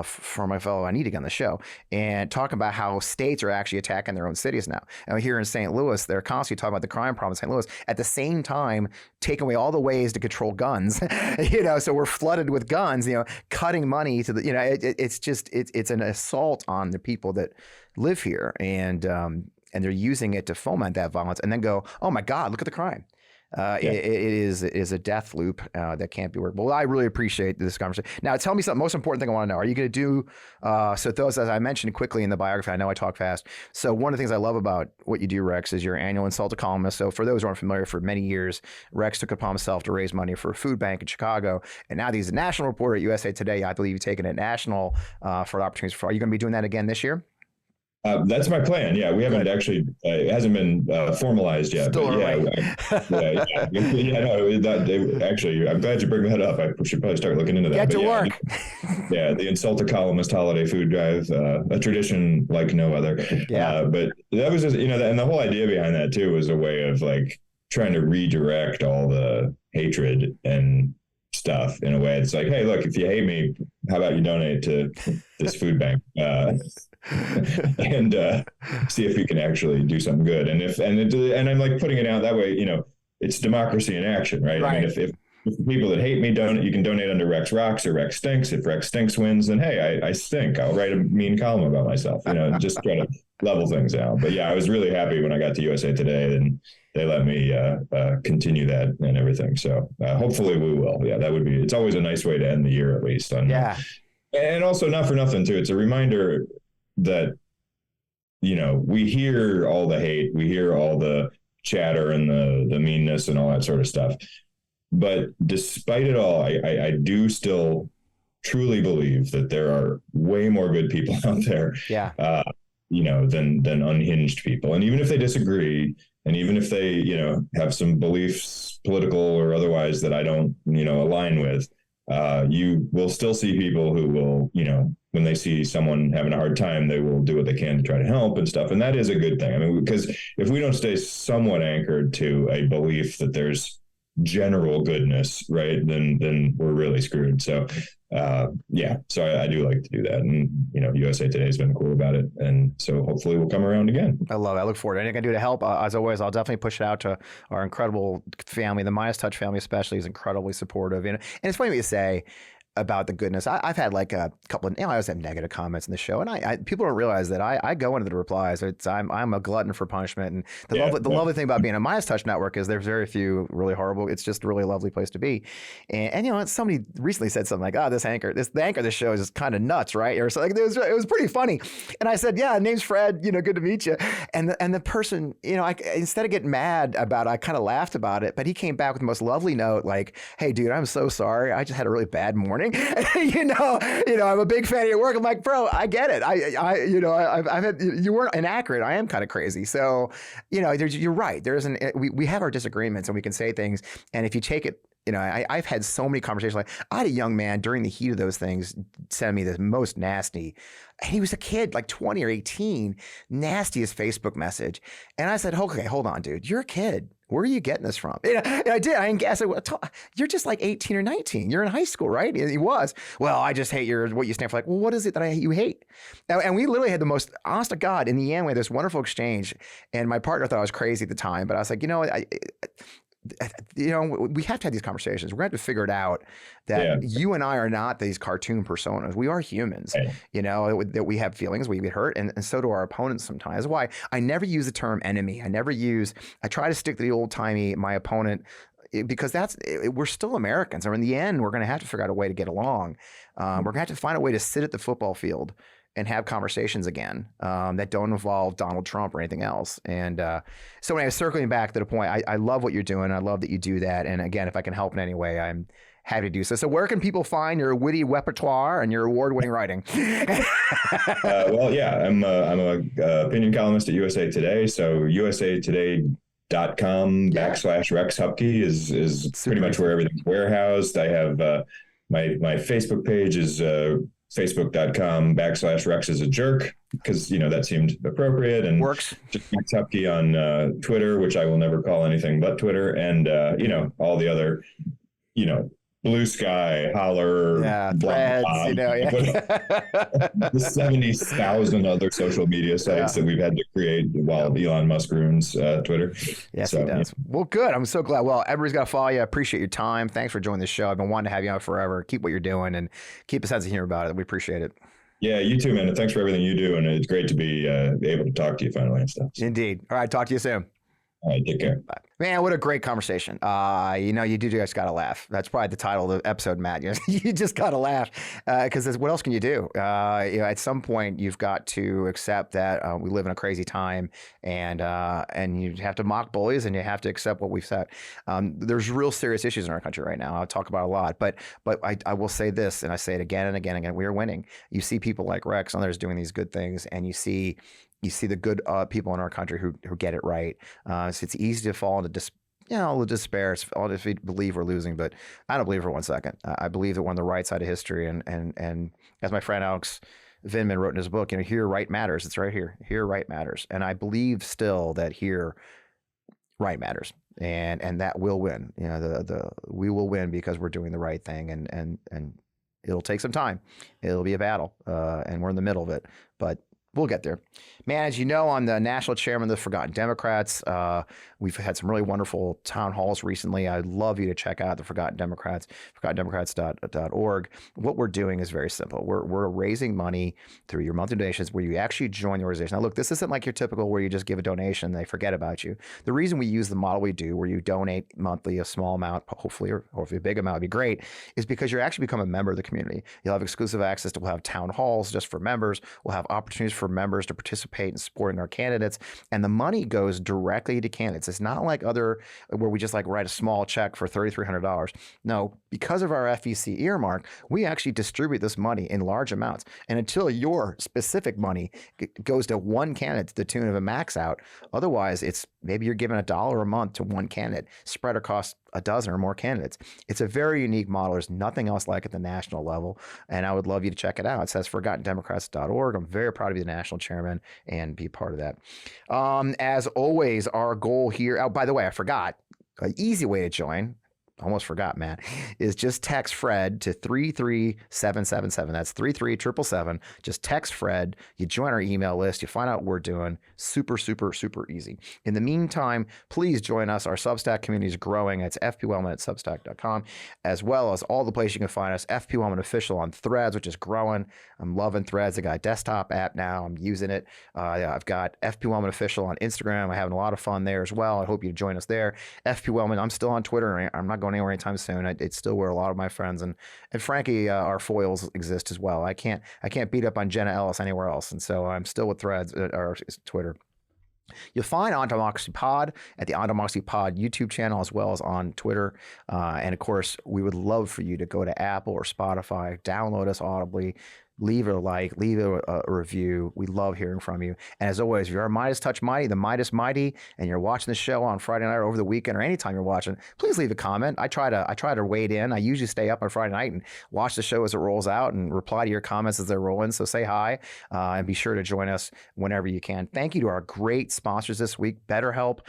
from my fellow Anita on the show, and talking about how states are actually attacking their own cities now. And here in St. Louis, they're constantly talking about the crime problem in St. Louis. At the same time, taking away all the ways to control guns. You know, so we're flooded with guns. You know, cutting money to the. You know, it's an assault on the people that live here, and they're using it to foment that violence, and then go, oh my God, look at the crime. It is a death loop that can't be worked. Well, I really appreciate this conversation. Now, tell me something. Most important thing I want to know: are you going to do? So those, as I mentioned quickly in the biography, I know I talk fast. So one of the things I love about what you do, Rex, is your annual Insult-a-Columnist. So for those who aren't familiar, for many years, Rex took it upon himself to raise money for a food bank in Chicago, and now he's a national reporter at USA Today. I believe you've taken it national for opportunities. Are you going to be doing that again this year? That's my plan. Yeah, we haven't actually. It hasn't been formalized yet. Still but early. Actually, I'm glad you bring that up. I should probably start looking into that. Get to work. The Insult-a-Columnist holiday food drive, a tradition like no other. Yeah. But that was just, and the whole idea behind that too was a way of like trying to redirect all the hatred and stuff in a way. It's like, hey, look, if you hate me, how about you donate to this food bank and see if we can actually do something good. And I'm like putting it out that way, it's democracy in action, right? Right. I mean, if the people that hate me donate, you can donate under Rex Rocks or Rex Stinks. If Rex Stinks wins, then hey, I stink. I'll write a mean column about myself, just try to level things out. But yeah, I was really happy when I got to USA Today and they let me continue that and everything. So hopefully we will. Yeah, it's always a nice way to end the year, at least. And also, not for nothing too, it's a reminder that, we hear all the hate, we hear all the chatter and the meanness and all that sort of stuff. But despite it all, I do still truly believe that there are way more good people out there, than unhinged people. And even if they disagree, and even if they, have some beliefs, political or otherwise, that I don't, align with, you will still see people who will, when they see someone having a hard time, they will do what they can to try to help and stuff. And that is a good thing. I mean, because if we don't stay somewhat anchored to a belief that there's general goodness, right, then we're really screwed. So so I do like to do that, and USA Today has been cool about it, and so hopefully we'll come around again. I love it. I look forward to anything I can do to help. As always, I'll definitely push it out to our incredible family. The MeidasTouch family especially is incredibly supportive, and it's funny what you say about the goodness. I've had like a couple of, I always have negative comments in the show, and people don't realize that I go into the replies. I'm a glutton for punishment, and the lovely thing about being a MeidasTouch network is there's very few really horrible. It's just a really lovely place to be, and somebody recently said something like, the anchor of this show is just kind of nuts, right? Or something. It was pretty funny, and I said, name's Fred, good to meet you, and the person, instead of getting mad about it, I kind of laughed about it, but he came back with the most lovely note, like, hey dude, I'm so sorry, I just had a really bad morning. I'm a big fan of your work. I'm like, bro, I get it. I've had, you weren't inaccurate. I am kind of crazy. So, you're right. We have our disagreements and we can say things. And if you take it, I've had so many conversations. Like, I had a young man during the heat of those things send me the most nasty. And he was a kid, like 20 or 18, nastiest Facebook message. And I said, okay, hold on, dude. You're a kid. Where are you getting this from? And I did. I said, you're just like 18 or 19. You're in high school, right? And he was. Well, I just hate what you stand for. Like, well, what is it that you hate? And we literally had the most, honest to God, in the end, we had this wonderful exchange. And my partner thought I was crazy at the time, but I was like, we have to have these conversations. We're going to have to figure it out that you and I are not these cartoon personas. We are humans, that we have feelings, we get hurt, and so do our opponents sometimes. That's why I never use the term enemy. I try to stick to the old timey, my opponent, because we're still Americans. And in the end, we're going to have to figure out a way to get along. We're going to have to find a way to sit at the football field and have conversations again that don't involve Donald Trump or anything else. And so when I was circling back to the point, I love what you're doing. I love that you do that. And again, if I can help in any way, I'm happy to do so. So where can people find your witty repertoire and your award-winning writing? I'm a opinion columnist at USA Today. So usatoday.com / Rex Huppke is pretty much where everything's warehoused. I have my Facebook page is facebook.com / Rex is a jerk, because that seemed appropriate, and works. Just Rex Huppke on Twitter, which I will never call anything but Twitter, and all the other Blue Sky, Holler, Threads, the 70,000 other social media sites that we've had to create while Elon Musk ruins Twitter. Yes, he does. Yeah. Well, good. I'm so glad. Well, everybody's got to follow you. I appreciate your time. Thanks for joining the show. I've been wanting to have you on forever. Keep what you're doing and keep a sense of humor about it. We appreciate it. Yeah, you too, man. Thanks for everything you do. And it's great to be able to talk to you finally and stuff. Indeed. All right. Talk to you soon. All right, take care. Bye. Man, what a great conversation. You just got to laugh. That's probably the title of the episode, Matt. You just got to laugh because what else can you do? At some point, you've got to accept that we live in a crazy time, and you have to mock bullies, and you have to accept what we've said. There's real serious issues in our country right now. I'll talk about a lot, but I will say this, and I say it again and again and again. We are winning. You see people like Rex and others doing these good things, and you see the good people in our country who get it right. So it's easy to fall into despair. It's all if we believe we're losing, but I don't believe for 1 second. I believe that we're on the right side of history, and as my friend Alex Vindman wrote in his book, here right matters. It's right here. Here right matters, and I believe still that here right matters, and that will win. We will win because we're doing the right thing, and It'll take some time. It'll be a battle, and we're in the middle of it, but we'll get there. Man, as you know, I'm the national chairman of the Forgotten Democrats. We've had some really wonderful town halls recently. I'd love you to check out the Forgotten Democrats, forgottendemocrats.org. What we're doing is very simple. We're raising money through your monthly donations where you actually join the organization. Now, look, this isn't like your typical where you just give a donation and they forget about you. The reason we use the model we do, where you donate monthly a small amount, hopefully, or if a big amount would be great, is because you're actually become a member of the community. You'll have exclusive access to, we'll have town halls just for members. We'll have opportunities for members to participate in supporting our candidates, and the money goes directly to candidates. It's not like other where we just like write a small check for $3,300. No, because of our FEC earmark, we actually distribute this money in large amounts. And until your specific money goes to one candidate to the tune of a max out, otherwise it's maybe you're giving $1 a month to one candidate spread across a dozen or more candidates. It's a very unique model. There's nothing else like it at the national level, and I would love you to check it out. It says forgottendemocrats.org. I'm very proud to be the national chairman and be part of that. As always, our goal here, oh, by the way, I forgot, an easy way to join, almost forgot, Matt, is just text Fred to 33777. That's 33777. Just text Fred. You join our email list. You find out what we're doing. Super, super, super easy. In the meantime, please join us. Our Substack community is growing. It's fpwellman@substack.com, as well as all the places you can find us. FP Wellman Official on Threads, which is growing. I'm loving Threads. I got a desktop app now. I'm using it. I've got FP Wellman Official on Instagram. I'm having a lot of fun there as well. I hope you join us there. FP Wellman, I'm still on Twitter. I'm not going anywhere anytime soon. It's still where a lot of my friends and frankly our foils exist as well. I can't beat up on Jenna Ellis anywhere else, and so I'm still with Threads or Twitter. You'll find On Democracy Pod at the On Democracy Pod YouTube channel, as well as on Twitter. And of course, we would love for you to go to Apple or Spotify, download us audibly, leave a like, leave a review. We love hearing from you. And as always, if you're a MeidasTouch Mighty, the Meidas Mighty, and you're watching the show on Friday night or over the weekend or anytime you're watching, please leave a comment. I try to wade in. I usually stay up on Friday night and watch the show as it rolls out and reply to your comments as they're rolling. So say hi and be sure to join us whenever you can. Thank you to our great sponsors this week, BetterHelp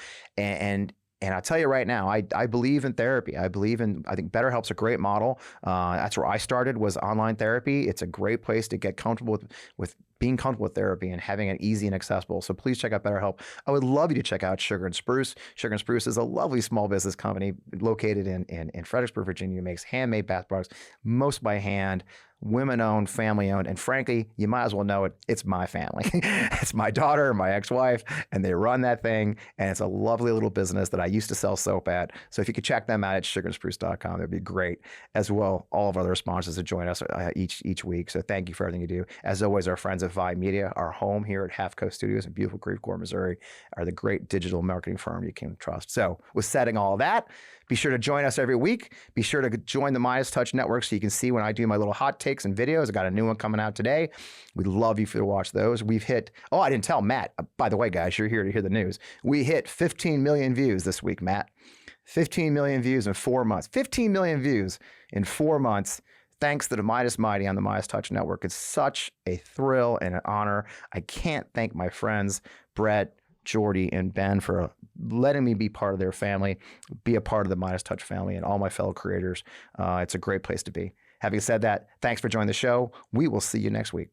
and I'll tell you right now, I believe in therapy. I think BetterHelp's a great model. That's where I started, was online therapy. It's a great place to get comfortable with being comfortable with therapy and having it easy and accessible. So please check out BetterHelp. I would love you to check out Sugar and Spruce. Sugar and Spruce is a lovely small business company located in Fredericksburg, Virginia. It makes handmade bath products, most by hand, women-owned, family-owned, and frankly, you might as well know it. It's my family. It's my daughter, my ex-wife, and they run that thing, and it's a lovely little business that I used to sell soap at. So if you could check them out at sugarandspruce.com, that'd be great. As well, all of our other sponsors that join us each week. So thank you for everything you do. As always, our friends at Vi Media, our home here at Half Coast Studios in beautiful Creve Coeur, Missouri, are the great digital marketing firm you can trust. So with setting all that, be sure to join us every week. Be sure to join the MeidasTouch Network so you can see when I do my little hot takes and videos. I got a new one coming out today. We'd love you to watch those. We've hit, I didn't tell Matt. By the way, guys, you're here to hear the news. We hit 15 million views this week, Matt. 15 million views in 4 months. 15 million views in 4 months. Thanks to the Meidas Mighty on the MeidasTouch Network. It's such a thrill and an honor. I can't thank my friends, Brett, Jordy, and Ben, for letting me be part of their family, be a part of the MeidasTouch family, and all my fellow creators. It's a great place to be. Having said that, thanks for joining the show. We will see you next week.